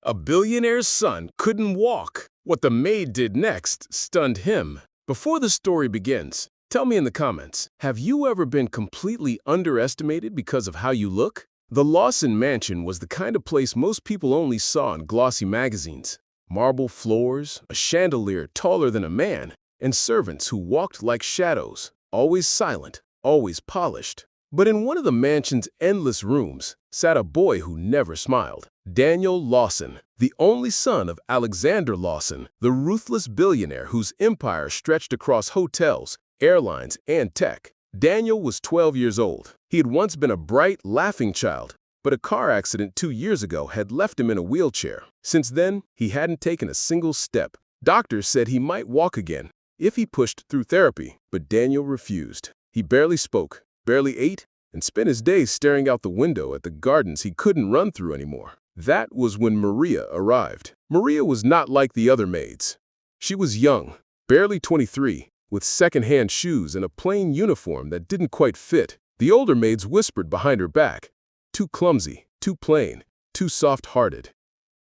A billionaire's son couldn't walk. What the maid did next stunned him. Before the story begins, tell me in the comments, have you ever been completely underestimated because of how you look? The Lawson Mansion was the kind of place most people only saw in glossy magazines. Marble floors, a chandelier taller than a man, and servants who walked like shadows, always silent, always polished. But in one of the mansion's endless rooms sat a boy who never smiled. Daniel Lawson, the only son of Alexander Lawson, the ruthless billionaire whose empire stretched across hotels, airlines, and tech. Daniel was 12 years old. He had once been a bright, laughing child, but a car accident 2 years ago had left him in a wheelchair. Since then, he hadn't taken a single step. Doctors said he might walk again if he pushed through therapy, but Daniel refused. He barely spoke, barely ate, and spent his days staring out the window at the gardens he couldn't run through anymore. That was when Maria arrived. Maria was not like the other maids. She was young, barely 23, with second-hand shoes and a plain uniform that didn't quite fit. The older maids whispered behind her back, "Too clumsy, too plain, too soft-hearted."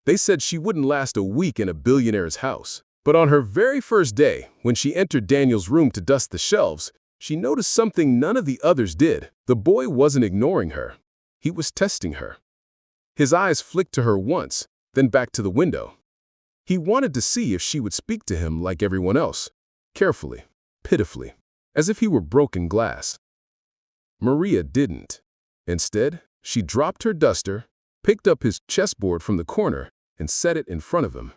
They said she wouldn't last a week in a billionaire's house. But on her very first day, when she entered Daniel's room to dust the shelves, she noticed something none of the others did. The boy wasn't ignoring her. He was testing her. His eyes flicked to her once, then back to the window. He wanted to see if she would speak to him like everyone else, carefully, pitifully, as if he were broken glass. Maria didn't. Instead, she dropped her duster, picked up his chessboard from the corner, and set it in front of him.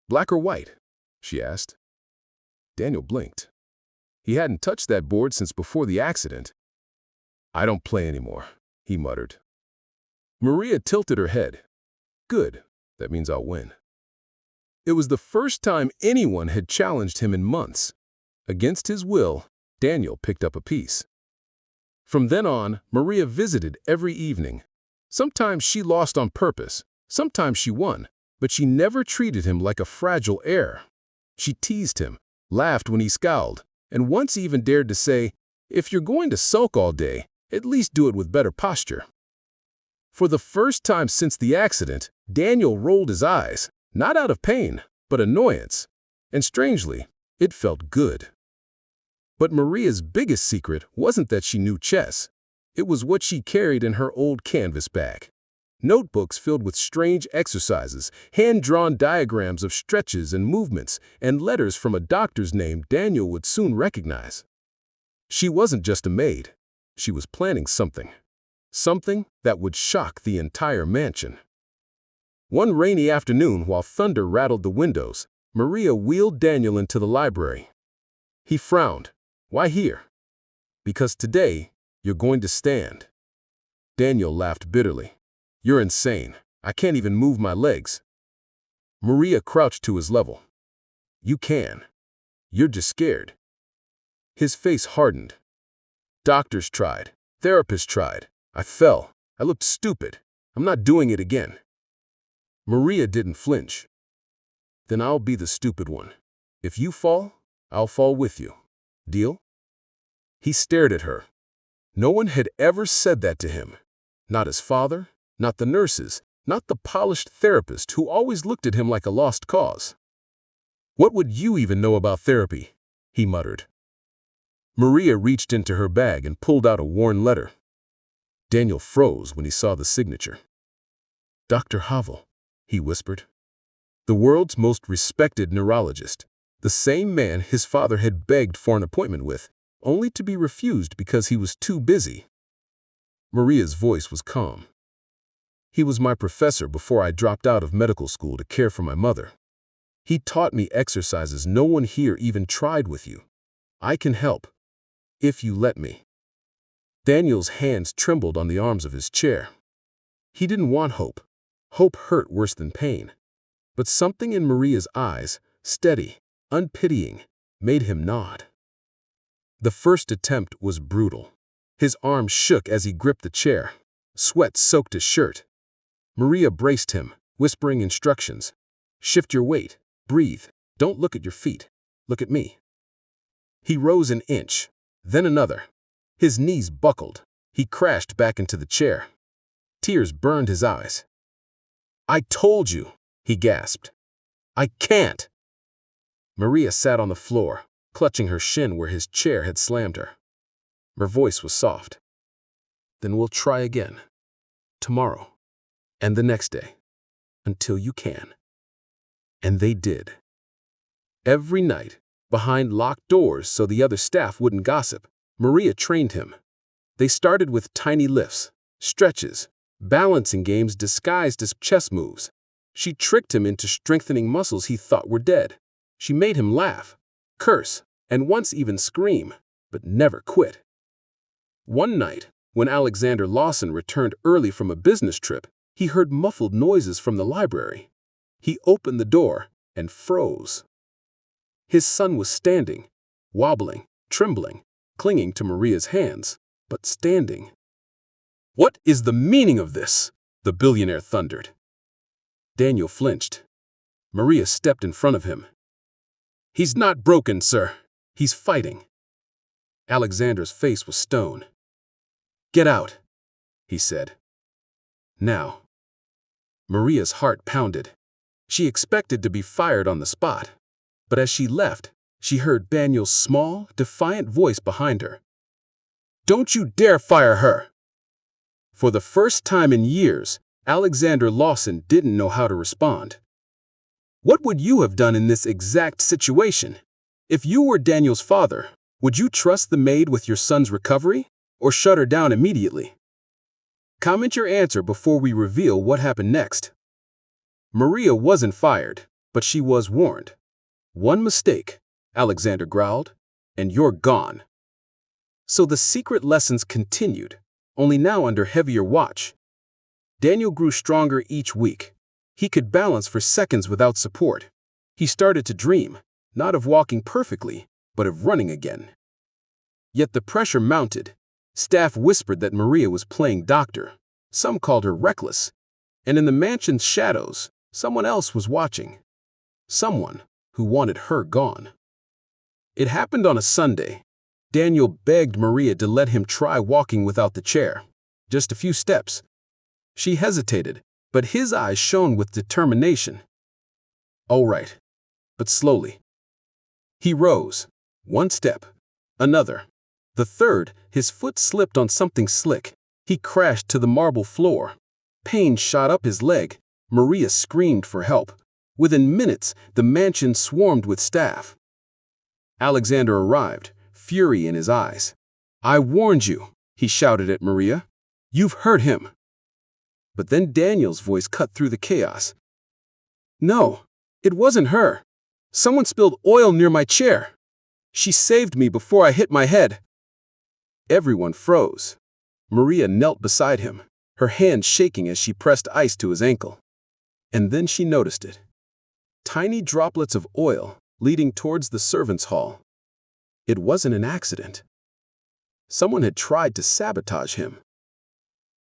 "Black or white?" she asked. Daniel blinked. He hadn't touched that board since before the accident. "I don't play anymore," he muttered. Maria tilted her head. "Good. That means I'll win." It was the first time anyone had challenged him in months. Against his will, Daniel picked up a piece. From then on, Maria visited every evening. Sometimes she lost on purpose, sometimes she won, but she never treated him like a fragile heir. She teased him, laughed when he scowled, and once even dared to say, "If you're going to sulk all day, at least do it with better posture." For the first time since the accident, Daniel rolled his eyes, not out of pain, but annoyance. And strangely, it felt good. But Maria's biggest secret wasn't that she knew chess. It was what she carried in her old canvas bag. Notebooks filled with strange exercises, hand-drawn diagrams of stretches and movements, and letters from a doctor's name Daniel would soon recognize. She wasn't just a maid. She was planning something. Something that would shock the entire mansion. One rainy afternoon, while thunder rattled the windows, Maria wheeled Daniel into the library. He frowned. "Why here?" "Because today, you're going to stand." Daniel laughed bitterly. "You're insane. I can't even move my legs." Maria crouched to his level. "You can. You're just scared." His face hardened. "Doctors tried. Therapists tried. I fell. I looked stupid. I'm not doing it again." Maria didn't flinch. "Then I'll be the stupid one. If you fall, I'll fall with you. Deal?" He stared at her. No one had ever said that to him. Not his father, not the nurses, not the polished therapist who always looked at him like a lost cause. "What would you even know about therapy?" he muttered. Maria reached into her bag and pulled out a worn letter. Daniel froze when he saw the signature. "Dr. Havel," he whispered. The world's most respected neurologist. The same man his father had begged for an appointment with, only to be refused because he was too busy. Maria's voice was calm. "He was my professor before I dropped out of medical school to care for my mother. He taught me exercises no one here even tried with you. I can help, if you let me." Daniel's hands trembled on the arms of his chair. He didn't want hope. Hope hurt worse than pain. But something in Maria's eyes, steady, unpitying, made him nod. The first attempt was brutal. His arms shook as he gripped the chair. Sweat soaked his shirt. Maria braced him, whispering instructions. "Shift your weight. Breathe. Don't look at your feet. Look at me." He rose an inch, then another. His knees buckled. He crashed back into the chair. Tears burned his eyes. "I told you," He gasped. "I can't!" Maria sat on the floor, clutching her shin where his chair had slammed her. Her voice was soft. "Then we'll try again. Tomorrow. And the next day. Until you can." And they did. Every night, behind locked doors so the other staff wouldn't gossip, Maria trained him. They started with tiny lifts, stretches, balancing games disguised as chess moves. She tricked him into strengthening muscles he thought were dead. She made him laugh, curse, and once even scream, but never quit. One night, when Alexander Lawson returned early from a business trip, he heard muffled noises from the library. He opened the door and froze. His son was standing, wobbling, trembling, clinging to Maria's hands, but standing. "What is the meaning of this?" the billionaire thundered. Daniel flinched. Maria stepped in front of him. "He's not broken, sir. He's fighting." Alexander's face was stone. "Get out," he said. "Now." Maria's heart pounded. She expected to be fired on the spot, but as she left, she heard Daniel's small, defiant voice behind her. "Don't you dare fire her!" For the first time in years, Alexander Lawson didn't know how to respond. What would you have done in this exact situation? If you were Daniel's father, would you trust the maid with your son's recovery, or shut her down immediately? Comment your answer before we reveal what happened next. Maria wasn't fired, but she was warned. "One mistake," Alexander growled, "and you're gone." So the secret lessons continued, only now under heavier watch. Daniel grew stronger each week. He could balance for seconds without support. He started to dream, not of walking perfectly, but of running again. Yet the pressure mounted. Staff whispered that Maria was playing doctor. Some called her reckless. And in the mansion's shadows, someone else was watching. Someone who wanted her gone. It happened on a Sunday. Daniel begged Maria to let him try walking without the chair. Just a few steps. She hesitated, but his eyes shone with determination. "All right," but slowly. He rose. One step. Another. The third, his foot slipped on something slick. He crashed to the marble floor. Pain shot up his leg. Maria screamed for help. Within minutes, the mansion swarmed with staff. Alexander arrived, fury in his eyes. "I warned you," he shouted at Maria. "You've hurt him." But then Daniel's voice cut through the chaos. "No, it wasn't her. Someone spilled oil near my chair. She saved me before I hit my head." Everyone froze. Maria knelt beside him, her hand shaking as she pressed ice to his ankle. And then she noticed it. Tiny droplets of oil leading towards the servants' hall. It wasn't an accident. Someone had tried to sabotage him.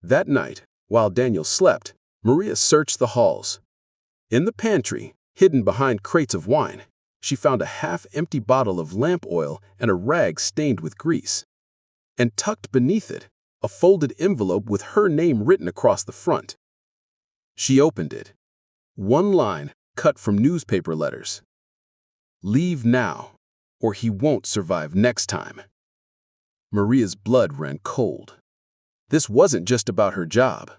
That night, while Daniel slept, Maria searched the halls. In the pantry, hidden behind crates of wine, she found a half-empty bottle of lamp oil and a rag stained with grease. And tucked beneath it, a folded envelope with her name written across the front. She opened it. One line cut from newspaper letters. "Leave now, or he won't survive next time." Maria's blood ran cold. This wasn't just about her job.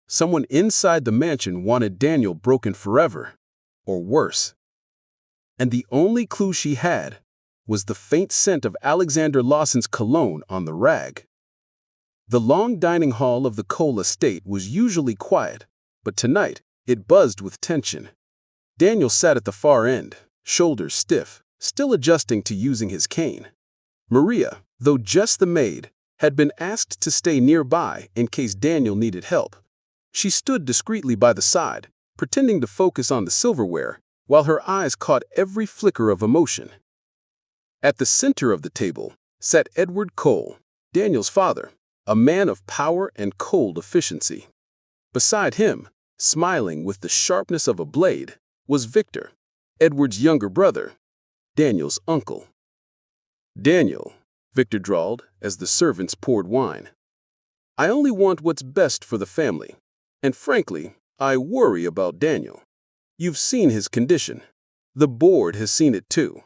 Someone inside the mansion wanted Daniel broken forever, or worse. And the only clue she had was the faint scent of Alexander Lawson's cologne on the rag. The long dining hall of the Cole estate was usually quiet, but tonight it buzzed with tension. Daniel sat at the far end, shoulders stiff, still adjusting to using his cane. Maria, though just the maid, had been asked to stay nearby in case Daniel needed help. She stood discreetly by the side, pretending to focus on the silverware, while her eyes caught every flicker of emotion. At the center of the table sat Edward Cole, Daniel's father, a man of power and cold efficiency. Beside him, smiling with the sharpness of a blade, was Victor, Edward's younger brother, Daniel's uncle. "Daniel," Victor drawled as the servants poured wine, "I only want what's best for the family. And frankly, I worry about Daniel." You've seen his condition. The board has seen it too.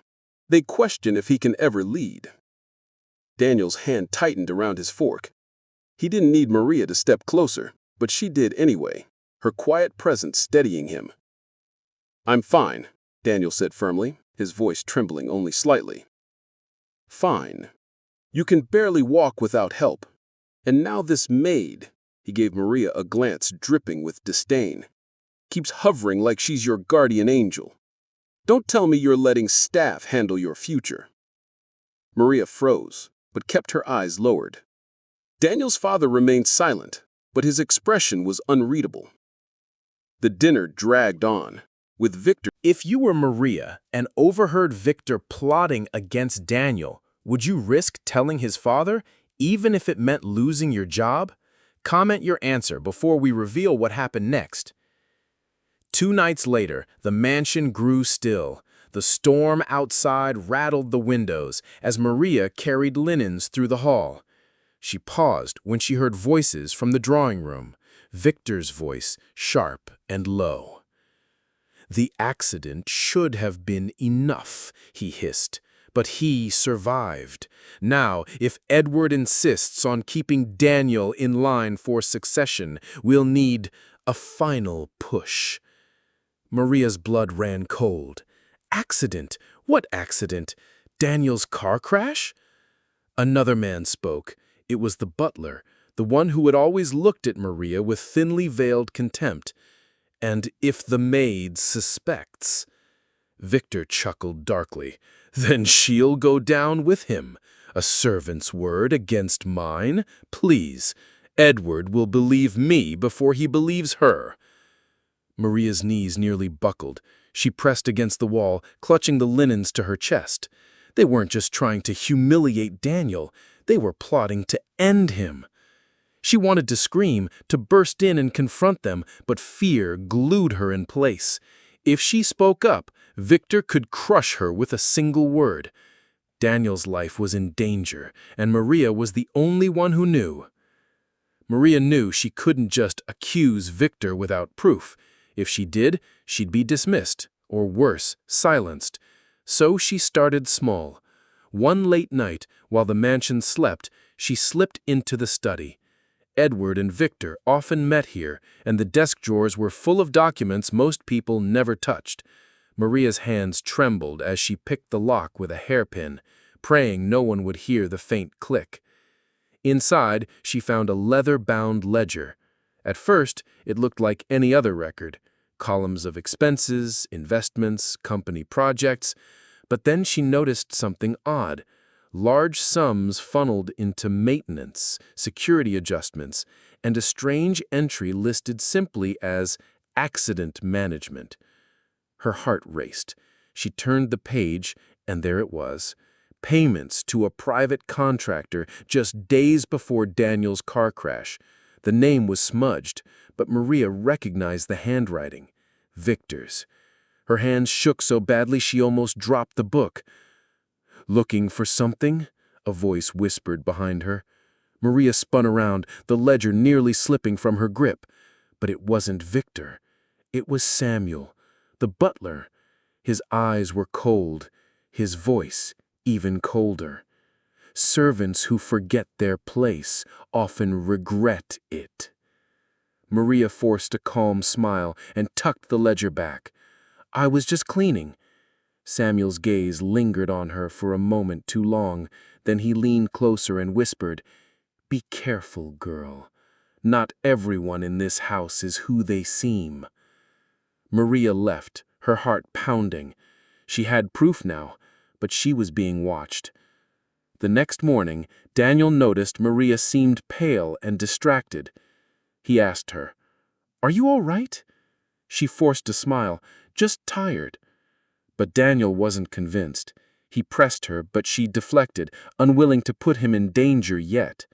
They question if he can ever lead. Daniel's hand tightened around his fork. He didn't need Maria to step closer, but she did anyway, her quiet presence steadying him. "I'm fine," Daniel said firmly, his voice trembling only slightly. "Fine. You can barely walk without help. And now this maid," he gave Maria a glance dripping with disdain, "keeps hovering like she's your guardian angel. Don't tell me you're letting staff handle your future." Maria froze, but kept her eyes lowered. Daniel's father remained silent, but his expression was unreadable. The dinner dragged on, with Victor. If you were Maria and overheard Victor plotting against Daniel, would you risk telling his father, even if it meant losing your job? Comment your answer before we reveal what happened next. 2 nights later, the mansion grew still. The storm outside rattled the windows as Maria carried linens through the hall. She paused when she heard voices from the drawing room, Victor's voice, sharp and low. "The accident should have been enough," he hissed, "but he survived. Now, if Edward insists on keeping Daniel in line for succession, we'll need a final push." Maria's blood ran cold. "Accident? What accident? Daniel's car crash?" Another man spoke. It was the butler, the one who had always looked at Maria with thinly veiled contempt. "And if the maid suspects?" Victor chuckled darkly. "Then she'll go down with him. A servant's word against mine? Please, Edward will believe me before he believes her." Maria's knees nearly buckled. She pressed against the wall, clutching the linens to her chest. They weren't just trying to humiliate Daniel. They were plotting to end him. She wanted to scream, to burst in and confront them, but fear glued her in place. If she spoke up, Victor could crush her with a single word. Daniel's life was in danger, and Maria was the only one who knew. Maria knew she couldn't just accuse Victor without proof. If she did, she'd be dismissed, or worse, silenced. So she started small. One late night, while the mansion slept, she slipped into the study. Edward and Victor often met here, and the desk drawers were full of documents most people never touched. Maria's hands trembled as she picked the lock with a hairpin, praying no one would hear the faint click. Inside, she found a leather-bound ledger. At first, it looked like any other record, columns of expenses, investments, company projects, but then she noticed something odd. Large sums funneled into maintenance, security adjustments, and a strange entry listed simply as accident management. Her heart raced. She turned the page, and there it was. Payments to a private contractor just days before Daniel's car crash. The name was smudged, but Maria recognized the handwriting. Victor's. Her hands shook so badly she almost dropped the book. "Looking for something?" a voice whispered behind her. Maria spun around, the ledger nearly slipping from her grip. But it wasn't Victor. It was Samuel, the butler. His eyes were cold, his voice even colder. "Servants who forget their place often regret it." Maria forced a calm smile and tucked the ledger back. "I was just cleaning." Samuel's gaze lingered on her for a moment too long. Then he leaned closer and whispered, "Be careful, girl. Not everyone in this house is who they seem." Maria left, her heart pounding. She had proof now, but she was being watched. The next morning, Daniel noticed Maria seemed pale and distracted. He asked her, "Are you all right?" She forced a smile, "Just tired." But Daniel wasn't convinced. He pressed her, but she deflected, unwilling to put him in danger yet.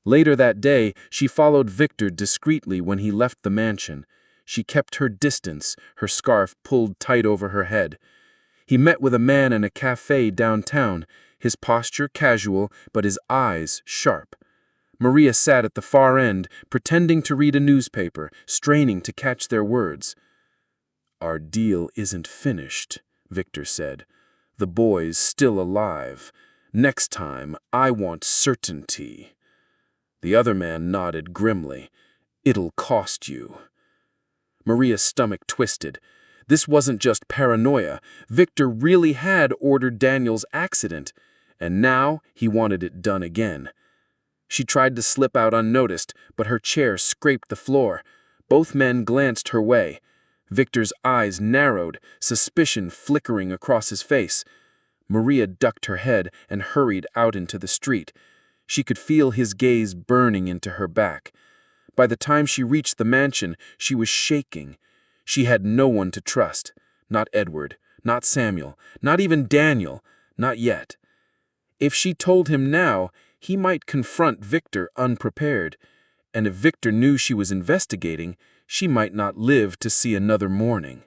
Later that day, she followed Victor discreetly when he left the mansion. She kept her distance, her scarf pulled tight over her head. He met with a man in a cafe downtown, his posture casual, but his eyes sharp. Maria sat at the far end, pretending to read a newspaper, straining to catch their words. "Our deal isn't finished," Victor said. "The boy's still alive. Next time, I want certainty." The other man nodded grimly. "It'll cost you." Maria's stomach twisted. This wasn't just paranoia. Victor really had ordered Daniel's accident, and now he wanted it done again. She tried to slip out unnoticed, but her chair scraped the floor. Both men glanced her way. Victor's eyes narrowed, suspicion flickering across his face. Maria ducked her head and hurried out into the street. She could feel his gaze burning into her back. By the time she reached the mansion, she was shaking. She had no one to trust. Not Edward, not Samuel, not even Daniel, not yet. If she told him now, he might confront Victor unprepared. And if Victor knew she was investigating, she might not live to see another morning.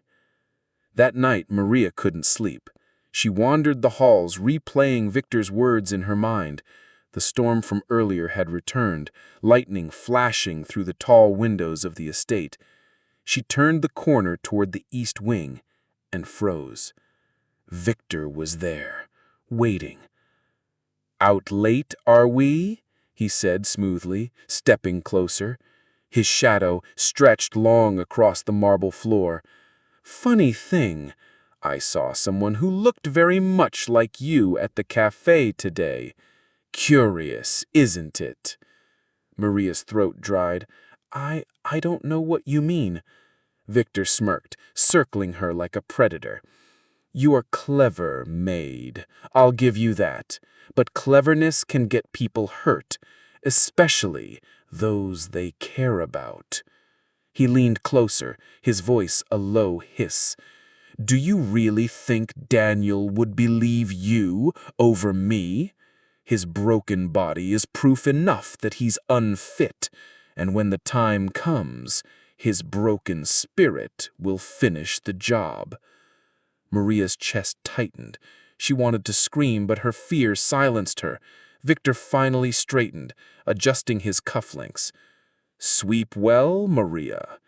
That night, Maria couldn't sleep. She wandered the halls, replaying Victor's words in her mind. The storm from earlier had returned, lightning flashing through the tall windows of the estate. She turned the corner toward the east wing and froze. Victor was there, waiting. "Out late, are we?" he said smoothly, stepping closer. His shadow stretched long across the marble floor. "Funny thing, I saw someone who looked very much like you at the cafe today. Curious, isn't it?" Maria's throat dried. I don't know what you mean." Victor smirked, circling her like a predator. "You are clever, Maid. I'll give you that. But cleverness can get people hurt, especially those they care about." He leaned closer, his voice a low hiss. "Do you really think Daniel would believe you over me? His broken body is proof enough that he's unfit, and when the time comes, his broken spirit will finish the job." Maria's chest tightened. She wanted to scream, but her fear silenced her. Victor finally straightened, adjusting his cufflinks. "Sleep well, Maria.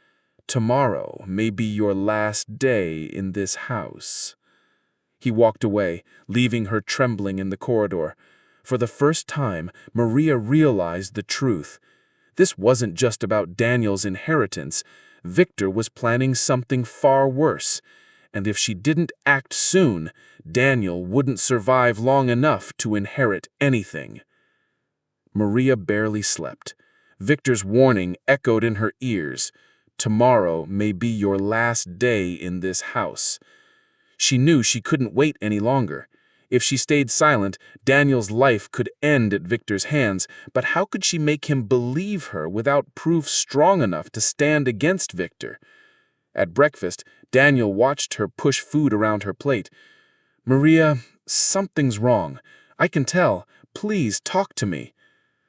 Tomorrow may be your last day in this house." He walked away, leaving her trembling in the corridor. For the first time, Maria realized the truth. This wasn't just about Daniel's inheritance. Victor was planning something far worse. And if she didn't act soon, Daniel wouldn't survive long enough to inherit anything. Maria barely slept. Victor's warning echoed in her ears. "Tomorrow may be your last day in this house." She knew she couldn't wait any longer. If she stayed silent, Daniel's life could end at Victor's hands, but how could she make him believe her without proof strong enough to stand against Victor? At breakfast, Daniel watched her push food around her plate. "Maria, something's wrong. I can tell. Please talk to me."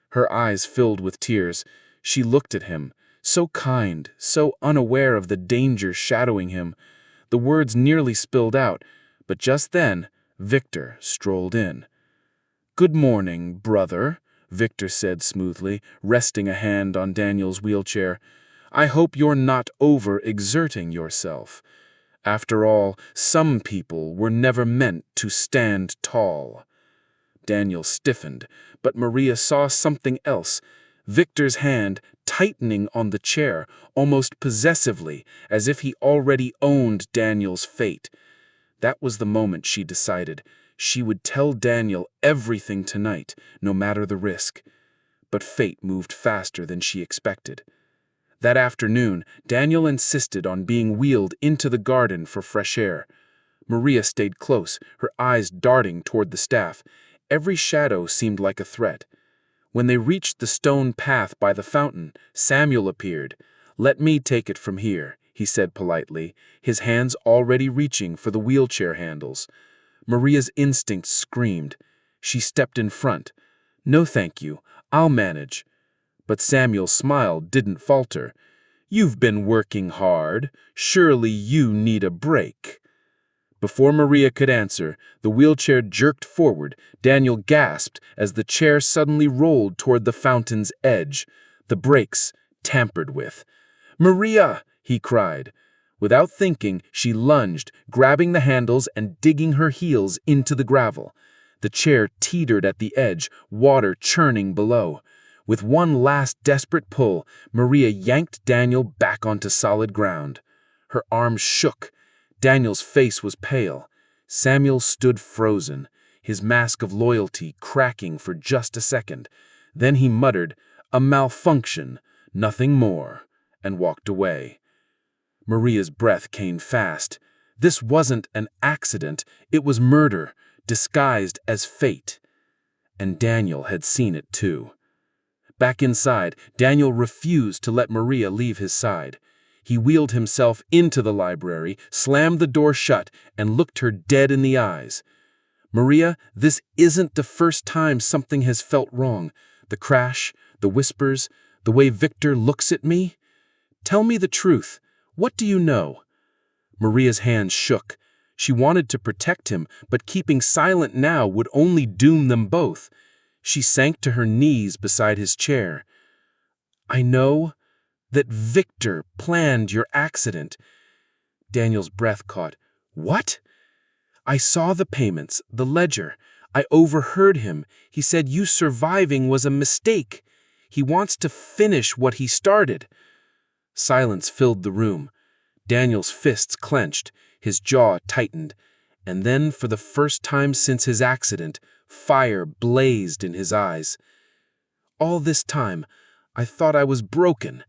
Her eyes filled with tears. She looked at him, so kind, so unaware of the danger shadowing him. The words nearly spilled out, but just then, Victor strolled in. "Good morning, brother," Victor said smoothly, resting a hand on Daniel's wheelchair. "I hope you're not over-exerting yourself. After all, some people were never meant to stand tall." Daniel stiffened, but Maria saw something else. Victor's hand tightening on the chair, almost possessively, as if he already owned Daniel's fate. That was the moment she decided. She would tell Daniel everything tonight, no matter the risk. But fate moved faster than she expected. That afternoon, Daniel insisted on being wheeled into the garden for fresh air. Maria stayed close, her eyes darting toward the staff. Every shadow seemed like a threat. When they reached the stone path by the fountain, Samuel appeared. "Let me take it from here," he said politely, his hands already reaching for the wheelchair handles. Maria's instinct screamed. She stepped in front. "No, thank you. I'll manage." But Samuel's smile didn't falter. "You've been working hard. Surely you need a break." Before Maria could answer, the wheelchair jerked forward. Daniel gasped as the chair suddenly rolled toward the fountain's edge. The brakes tampered with. "Maria!" he cried. Without thinking, she lunged, grabbing the handles and digging her heels into the gravel. The chair teetered at the edge, water churning below. With one last desperate pull, Maria yanked Daniel back onto solid ground. Her arms shook. Daniel's face was pale. Samuel stood frozen, his mask of loyalty cracking for just a second. Then he muttered, "A malfunction, nothing more," and walked away. Maria's breath came fast. This wasn't an accident, it was murder, disguised as fate. And Daniel had seen it too. Back inside, Daniel refused to let Maria leave his side. He wheeled himself into the library, slammed the door shut, and looked her dead in the eyes. "Maria, this isn't the first time something has felt wrong. The crash, the whispers, the way Victor looks at me. Tell me the truth. What do you know?" Maria's hands shook. She wanted to protect him, but keeping silent now would only doom them both. She sank to her knees beside his chair. "I know that Victor planned your accident." Daniel's breath caught. "What?" "I saw the payments, the ledger. I overheard him. He said you surviving was a mistake. He wants to finish what he started." Silence filled the room. Daniel's fists clenched, his jaw tightened, and then, for the first time since his accident, fire blazed in his eyes. "All this time, I thought I was broken.